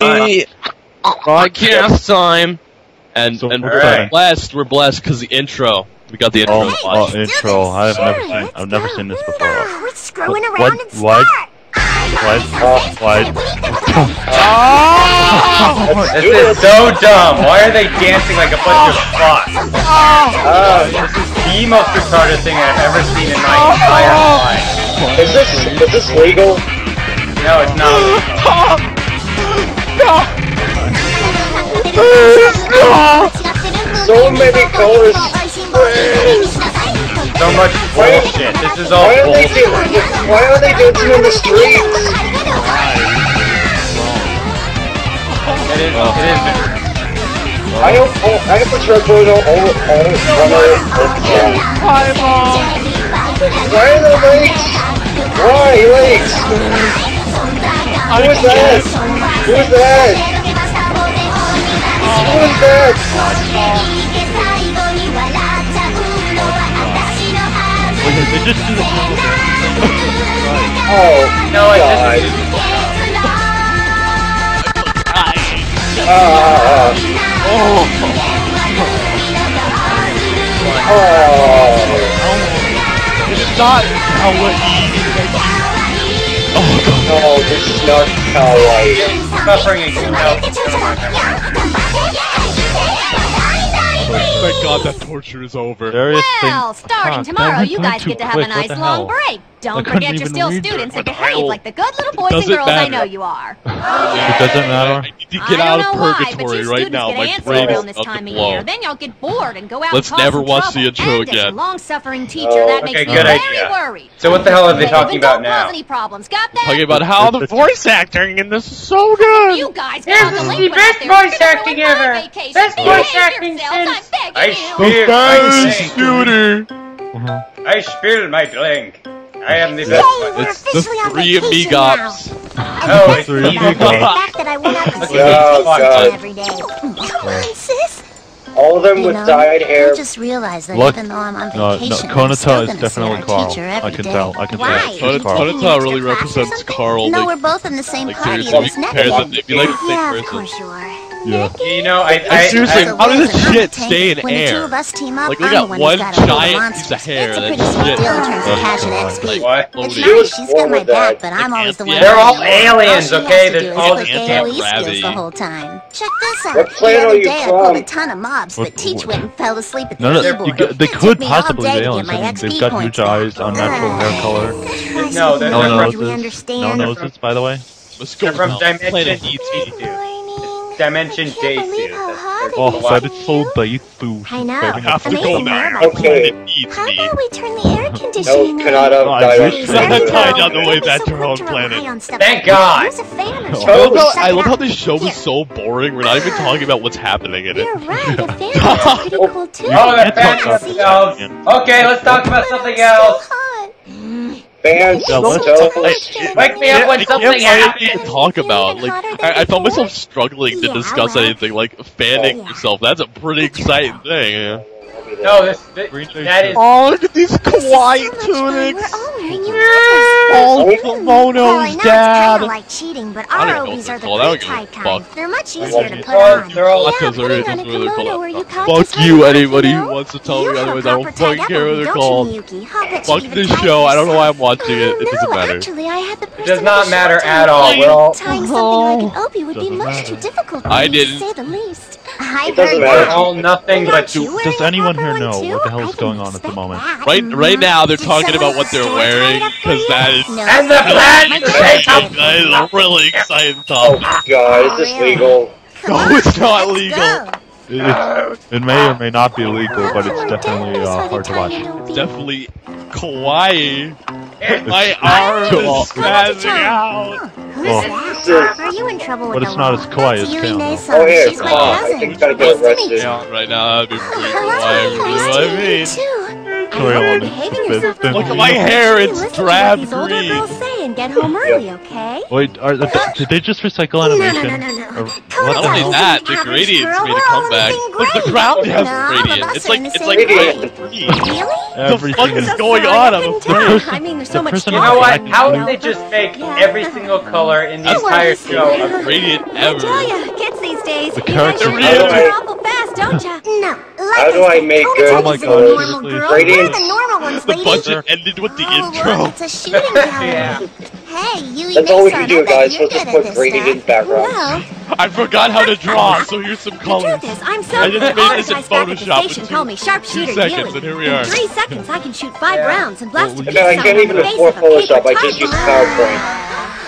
Hey, podcast time. And we're blessed because the intro. We got the intro. Intro. I've never seen this before. We're screwing around and Why? This is so dumb. Why are they dancing like a bunch of fucks? This is the most retarded thing I've ever seen in my entire life. Is this legal? No, it's not So many colors. so much bullshit. This is all bullshit. Why are they dancing in the streets? It is. I have to try going all Why are there legs? Why legs? Who is that? Who is that? Who is that? They just do the Oh, no, I didn't. This is not kawaii. No, this is not kawaii. Suffering again. No. Thank God that torture is over. Well, starting tomorrow, you guys get to have a nice long break. Don't forget you're still students and behave like the good little boys and girls I know you are. It doesn't matter. I need to get out of purgatory right now. My brain is this about time to of blow. year. Then you'll get bored and go out Let's and cause never some watch trouble. the intro and again. As a long-suffering teacher, that makes me good very idea. worried. So what the hell are they talking about Don't now? cause any problems. Got that? Talking about how the voice acting in this is so good. You guys This is the best voice acting ever. Best voice acting since I spill my drink. I am the best one. It's the three amigops. Oh, it's Three easy. The fact that I went out to see Oh, my God. every day. Come on, sis. All of them with dyed hair. I just realized that Look, even though I'm on No, vacation, Konata is definitely Carl. I can tell. Why? It's Carl. Konata really represents Carl. No, Like, we're both in the same like party seriously, in we this compare them. They'd be like the Yeah, same of person. course you are. Yeah. You know, I seriously, how does this shit stay in When the two air? of us team up, Like, we I'm got the one one who's got all the giant monsters. piece of hair It's a that pretty sweet shit. deal in terms of Oh, cash and God. XP. What? It's Floating. nice, she's got my with that. back, but I'm always the one. They're all doing it. aliens, All she okay? has to They're do all is look Aunt AOE skills Ravi. the whole time. Check this out. What planet the are other you day I pulled a from? ton of mobs, but Teach went and fell asleep at the No, no, keyboard. they It could took me all possibly day be to get aliens. my I mean, XP they've got points huge back. eyes, unnatural hair color. No, they're No from, Do we noses. understand? No noses, by the way. Let's go they're from now. Dimension Planet D ET. suit. Dimension J suit. Oh, that is so beautiful. I know. I have to go Amazing now. robot. Okay. Planet ET. How about we turn the air No, conditioning Kanata Oh, I died wish on they had Twitter. tied down the way that to her own planet. Thank God. Who's a fan of I love how this show is so boring. We're not even talking about what's happening in it. You're right, the fans are pretty cool too. Oh, they're Can't talk about themselves. Okay, let's talk about something else. Fans, Yeah, let's- Wake me up when something happens. To talk about, like, I found myself struggling to discuss anything like fanning yourself. That's a pretty exciting thing. Yeah. No, that is. Oh, look at these kawaii tunics. Oh, kimonos, Dad. Like cheating, but I don't our even know obies what are the they're called. I don't free give a type fuck. kind. They're much easier to put They're all- on. they're all- Yeah, Because putting they're on a just really kimono cool. where you can't Fuck just you, hide, anybody you who know? wants to tell me You have otherwise. I proper don't fucking care what tag they're don't called. you, Miyuki? I'll bet Fuck you this even show. I don't know why I'm type watching it. It doesn't No, matter. actually, I had the It does not person matter to at all. We're all. Tying something like an obi would be Doesn't much matter. too difficult for I me, didn't. to say the least. I It doesn't heard matter. We're all nothing but. Does anyone here know what the hell is going on at the moment? Right now they're talking about what they're wearing because that is And the planet that is a really exciting oh topic. god, is this legal? No, it's not legal. It may or may not be illegal, but it's definitely hard to watch. Definitely kawaii. My arm is spazzing out. Who's Oh. that? Are you in trouble with But the it's not law? as kawaii That's as Yuri Cam, though. Nason. Oh, here, She's come my on. I cousin. think you gotta get Nice to meet arrested. you. Yeah, right now that'd be pretty Hello, kawaii. You know nice what to I meet mean? you too. Troy I on heard the behaving yourself fifth. Look at my hair, it's Listen to what drab these older green. girls say and get home early, okay? Wait, did they just recycle No, animation? no. Not only that, the gradients made a comeback. Look, the ground has a gradient. It's like Really? the fuck is going on? I'm afraid. I mean, there's so much You know what? How would they just make every single color in the entire show a Gradient I ever. tell ya, kids these days, The you guys character should really- grow awful fast, don't ya? No. How do I make good Oh my god, seriously. gradient? The normal ones, The ladies. budget ended with the intro. It's a shooting gallery. Yeah. Hey, you That's all we can do, guys. We'll just put gradient backgrounds. Well, I forgot how to draw, so here's some the colors. truth is, I'm so I just good. made All this the in guys back at the Photoshop station with call me Sharpshooter 2 seconds, Yui. and here we are. In 3 seconds, I can shoot 5 rounds and blast a I can't even afford Photoshop. I just use PowerPoint.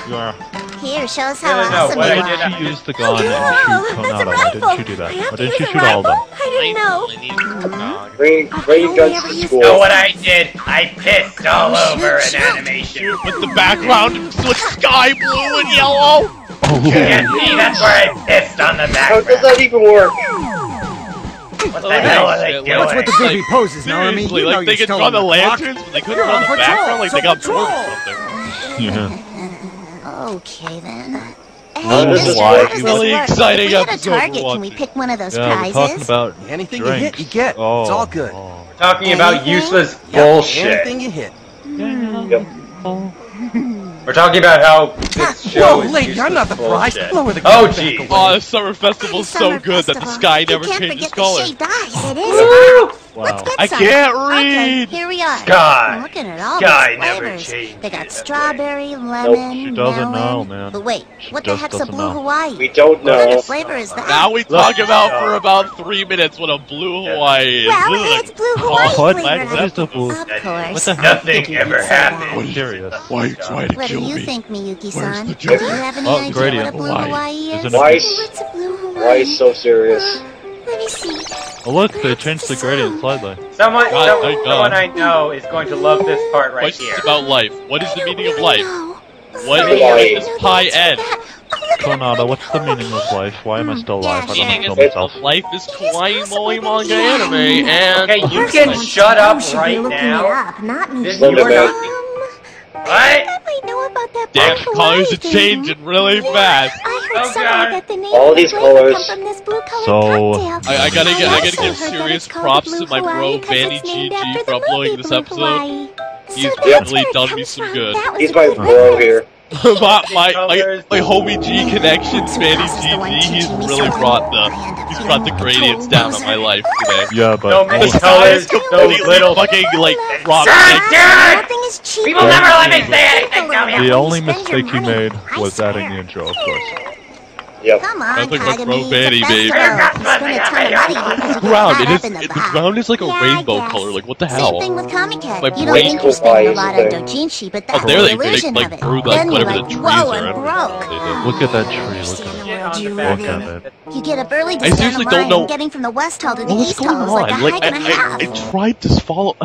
Yeah. Here shows No, no, no, what I did- Why did you use the gun and shoot Tornado? Why didn't you do that? Why didn't you shoot all of them? I didn't know. Bring guns to You school. know what I did? I pissed all over an animation. With the background switch sky blue and yellow. Yeah, see, that's where I pissed on the How does background. that even work? What the hell are they Shit, doing? What's with the goofy poses, Melanie? Seriously, You know like they you're could still draw on the the clock. lanterns, but they couldn't You're draw on the patrol, background. Like so they got patrol. bored or something. Yeah. Okay then. Oh, this is how does this really work? exciting If we hit a episode target, we're can we pick one of those Yeah, we're talking prizes? about Anything drinks. you hit, you get. Oh, It's all good. oh. Talking about useless Yep, bullshit. Anything you hit. Yep. We're talking about how this show Whoa, is lady, useless I'm not the prize. bullshit. Lower the Oh, gun back gee. away. Oh, the summer festival's so Summer good that the festival. sky You never can't changes forget color. The shaved eyes. It Woo! is. Wow. Let's get I some. can't Okay, read. here we are. Sky. I'm looking at all Sky these never flavors. changes They got that strawberry, lemon, She doesn't melon. know, man. But wait, She what the just heck's a doesn't blue know. Hawaii? We don't What kind know. of flavor is that? Now we talk about for about 3 minutes what a blue Hawaii is. Well, This is it's blue Hawaii What? flavored. What is the blue? Of course. What the hell? Nothing ever happened. I'm curious. Why you trying to What do kill you me? think, Miyuki-san? Where's the Do you joke? have any Oh, idea gradient. what a blue Hawaii. Hawaii is? Isn't it- Why, What's a blue Hawaii? why so serious? Let me see. Oh look, they changed the gradient slightly. Someone, God, thank God. someone I know is going to love this part right Questions here. about life. What is the meaning of life? No. What Sorry, Hawaii. I does don't pi know end? that. Oh, look at Tornado, what's the meaning of life? Why am I still alive? I don't Meaning want to is kill myself. life is kawaii moe manga anime and Okay, you can shut up right now. Up, not me. This, Look you at are that. not. I What? might know about that damn blue colors Hawaii are thing. changing really fast. I heard Oh, somewhere God. that the name All of the these flavor colors. come from this blue colored So- cocktail. I gotta also give heard that serious it's called props the to my Blue bro Hawaii 'cause Vanny it's named GG after for the uploading movie this Blue episode. Hawaii. He's So that's really where it done me comes some from. good. That was He's a my good bro reference. here. my homie G Connection, Vanny GG, he's really brought the gradients down on my life today. Yeah, So but many The colors, sky is those completely little. fucking like rock. Nothing is cheap. People never let me say anything, tell me. the only mistake you made was adding the intro, of course. Yep. Come on, Sounds like my Kagami, bro the Vanny, baby. festival. Spend a ton of money because you The get ground, caught it up is in the the vibe. ground is like a Yeah, I rainbow guess. color. Like what the Same hell? thing with Comic Cat. My You don't brain think you spend a Hawaii lot thing. on dojinshi, but that's Oh, there the they illusion like of it. grew Then like you're whatever like, the trees whoa, are. I'm broke. They did. Look at that tree, look at Shit on the You back Look of at it. You get up early to I stand seriously in don't line, know- and getting from the West Hall to the What was East going Hall is like a on? Like hike and a half. I tried to follow.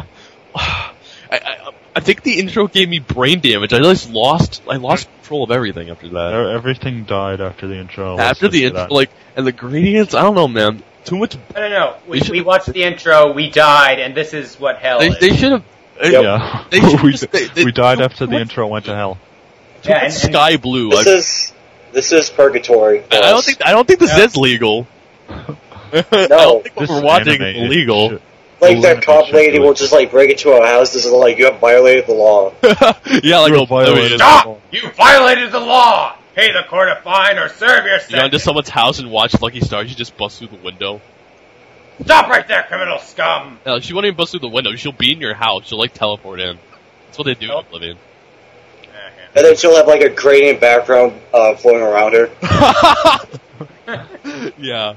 I think the intro gave me brain damage. I lost control of everything after that. Everything died after the intro. After the intro, like, and the gradients, I don't know, man. Too much. No. They should- We watched the intro, we died, and this is what hell is. They should have. Yeah, They should we, just- they- we died after the what- intro went to hell. Yeah, and- Sky blue. This is purgatory. for I us. don't think this Yeah. is legal. I No. don't think what This we're watching anime is illegal. should- Like that anime cop should lady do will it. just like break into our house. This is like you have violated the law. Yeah, like You a violated Stop! You violated the law! Pay the court a fine or serve your You go into sentence. someone's house and watch Lucky Stars, you just bust through the window. Stop right there, criminal scum! No, she won't even bust through the window. She'll be in your house. She'll like teleport in. That's what they do in Oblivion. And then she'll have like a gradient background floating around her. Yeah.